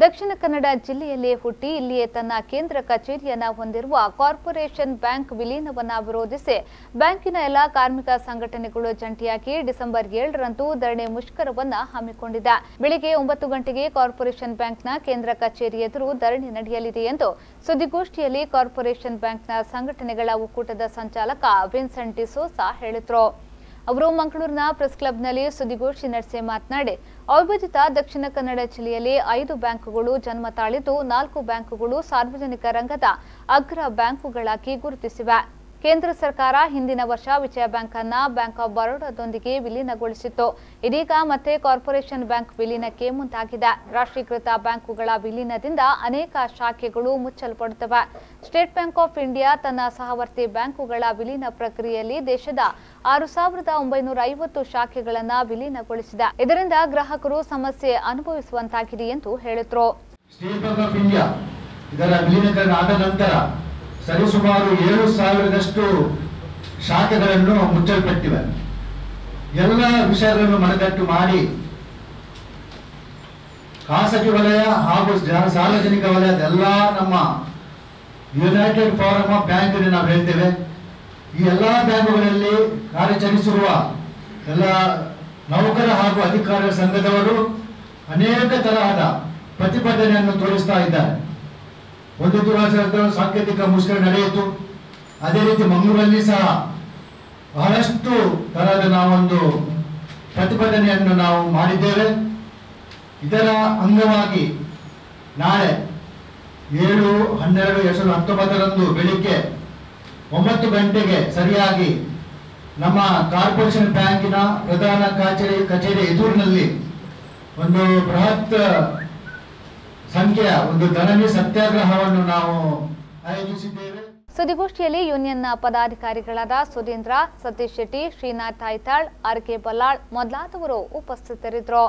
ದಕ್ಷಿಣ ಕನ್ನಡ ಜಿಲ್ಲೆಯಲ್ಲಿ ಹುಟ್ಟಿ ಇಲ್ಲಿಯೇ ತನ್ನ ಕೇಂದ್ರ ಕಚೇರಿಯನ್ನು ಹೊಂದಿರುವ ಕಾರ್ಪೊರೇಷನ್ ಬ್ಯಾಂಕ್ ವಿಲೀನವನ್ನು ವಿರೋಧಿಸಿ ಬ್ಯಾಂಕಿನ ಎಲ್ಲ ಕಾರ್ಮಿಕ ಸಂಘಟನೆಗಳು ಜಂಟಿಯಾಗಿ ಡಿಸೆಂಬರ್ 7ರಂದು ಧರಣಿ ಮುಷ್ಕರವನ್ನು ಹಮ್ಮಿಕೊಂಡಿದೆ. ಬೆಳಿಗ್ಗೆ 9 ಗಂಟೆಗೆ ಕಾರ್ಪೊರೇಷನ್ ಬ್ಯಾಂಕ್ನ ಕೇಂದ್ರ ಕಚೇರಿ ಎದುರು ಧರಣಿ ನಡೆಯಲಿದೆ ಎಂದು ಸುದ್ದಿಗೋಷ್ಠಿಯಲ್ಲಿ ಕಾರ್ಪೊರೇಷನ್ ಬ್ಯಾಂಕ್ನ ಸಂಘಟನೆಗಳ ಒಕ್ಕೂಟದ ಸಂಚಾಲಕ ವಿನ್ಸೆಂಟ್ ಡಿಸೋಸಾ ಹೇಳಿದರು. ಅವರು ಮಂಗಳೂರಿನ ಪ್ರೆಸ್ ಕ್ಲಬ್ನಲ್ಲಿ ಸುದ್ದಿಗೋಷ್ಠಿ ನಡೆಸಿ ಮಾತನಾಡಿ, ಅವಿಭಜಿತ ದಕ್ಷಿಣ ಕನ್ನಡ ಜಿಲ್ಲೆಯಲ್ಲಿ 5 ಬ್ಯಾಂಕುಗಳು ಜನ್ಮ ತಾಳಿದ್ದು 4 ಬ್ಯಾಂಕುಗಳು ಸಾರ್ವಜನಿಕ ರಂಗದ ಅಗ್ರ ಬ್ಯಾಂಕುಗಳಾಗಿ ಗುರುತಿಸಿವೆ. ಕೇಂದ್ರ ಸರ್ಕಾರ ಹಿಂದಿನ ವರ್ಷ ವಿಜಯ ಬ್ಯಾಂಕ್ ಅನ್ನು ಬ್ಯಾಂಕ್ ಆಫ್ ಬರೋಡಾದೊಂದಿಗೆ ವಿಲೀನಗೊಳಿಸಿತ್ತು. ಇದೀಗ ಮತ್ತೆ ಕಾರ್ಪೊರೇಷನ್ ಬ್ಯಾಂಕ್ ವಿಲೀನಕ್ಕೆ ಮುಂದಾಗಿದೆ. ರಾಷ್ಟ್ರೀಕೃತ ಬ್ಯಾಂಕುಗಳ ವಿಲೀನದಿಂದ ಅನೇಕ ಶಾಖೆಗಳು ಮುಚ್ಚಲ್ಪಡುತ್ತವೆ. ಸ್ಟೇಟ್ ಬ್ಯಾಂಕ್ ಆಫ್ ಇಂಡಿಯಾ ತನ್ನ ಸಹವರ್ತಿ ಬ್ಯಾಂಕುಗಳ ವಿಲೀನ ಪ್ರಕ್ರಿಯೆಯಲ್ಲಿ ದೇಶದ 6,950 ಶಾಖೆಗಳನ್ನು ವಿಲೀನಗೊಳಿಸಿದೆ. ಇದರಿಂದ ಗ್ರಾಹಕರು ಸಮಸ್ಯೆ ಅನುಭವಿಸುವಂತಾಗಿದೆ ಎಂದು ಹೇಳಿದರು. ಸ್ಟೇಟ್ ಬ್ಯಾಂಕ್ ಆಫ್ ಇಂಡಿಯಾ ಇದರ ವಿಲೀನೀಕರಣ ಆದ ನಂತರ ಸರಿಸುಮಾರು 7,000ದಷ್ಟು ಶಾಖೆಗಳನ್ನು ಮುಚ್ಚಲ್ಪಟ್ಟಿವೆ. ಎಲ್ಲ ವಿಷಯಗಳನ್ನು ಮನದಟ್ಟು ಮಾಡಿ ಖಾಸಗಿ ವಲಯ ಹಾಗೂ ಸಾರ್ವಜನಿಕ ವಲಯದ ಎಲ್ಲ ನಮ್ಮ ಯುನೈಟೆಡ್ ಫಾರಂ ಆಫ್ ಬ್ಯಾಂಕ್ ನಾವು ಹೇಳ್ತೇವೆ. ಈ ಎಲ್ಲ ಬ್ಯಾಂಕುಗಳಲ್ಲಿ ಕಾರ್ಯಾಚರಿಸಿರುವ ಎಲ್ಲ ನೌಕರ ಹಾಗೂ ಅಧಿಕಾರಿಗಳ ಸಂಘದವರು ಅನೇಕ ತರಹದ ಪ್ರತಿಭಟನೆಯನ್ನು ತೋರಿಸ್ತಾ ಇದ್ದಾರೆ. ಒಂದು ದಿವಸ ಸಾಂಕೇತಿಕ ಮುಷ್ಕರ ನಡೆಯಿತು. ಅದೇ ರೀತಿ ಮಂಗಳೂರಲ್ಲಿ ಸಹ ಬಹಳಷ್ಟು ತರಹದ ನಾವೊಂದು ಪ್ರತಿಭಟನೆಯನ್ನು ನಾವು ಮಾಡಿದ್ದೇವೆ. ಇದರ ಅಂಗವಾಗಿ ನಾಳೆ 7/12/2019 ಬೆಳಿಗ್ಗೆ 9 ಗಂಟೆಗೆ ಸರಿಯಾಗಿ ನಮ್ಮ ಕಾರ್ಪೊರೇಷನ್ ಬ್ಯಾಂಕಿನ ಪ್ರಧಾನ ಕಚೇರಿ ಎದುರಿನಲ್ಲಿ ಒಂದು ಬೃಹತ್ ಸಂಖ್ಯೆಯ ಒಂದು ಧರಣಿ ಸತ್ಯಾಗ್ರಹವನ್ನು ನಾವು ಆಯೋಜಿಸಿದ್ದೇವೆ. ಸುದ್ದಿಗೋಷ್ಠಿಯಲ್ಲಿ ಯೂನಿಯನ್ನ ಪದಾಧಿಕಾರಿಗಳಾದ ಸುಧೀಂದ್ರ, ಸತೀಶ್ ಶೆಟ್ಟಿ, ಶ್ರೀನಾಥ್ ಐತಾಳ್, ಆರ್.ಕೆ. ಬಲ್ಲಾಳ್ ಮೊದಲಾದವರು ಉಪಸ್ಥಿತರಿದ್ದರು.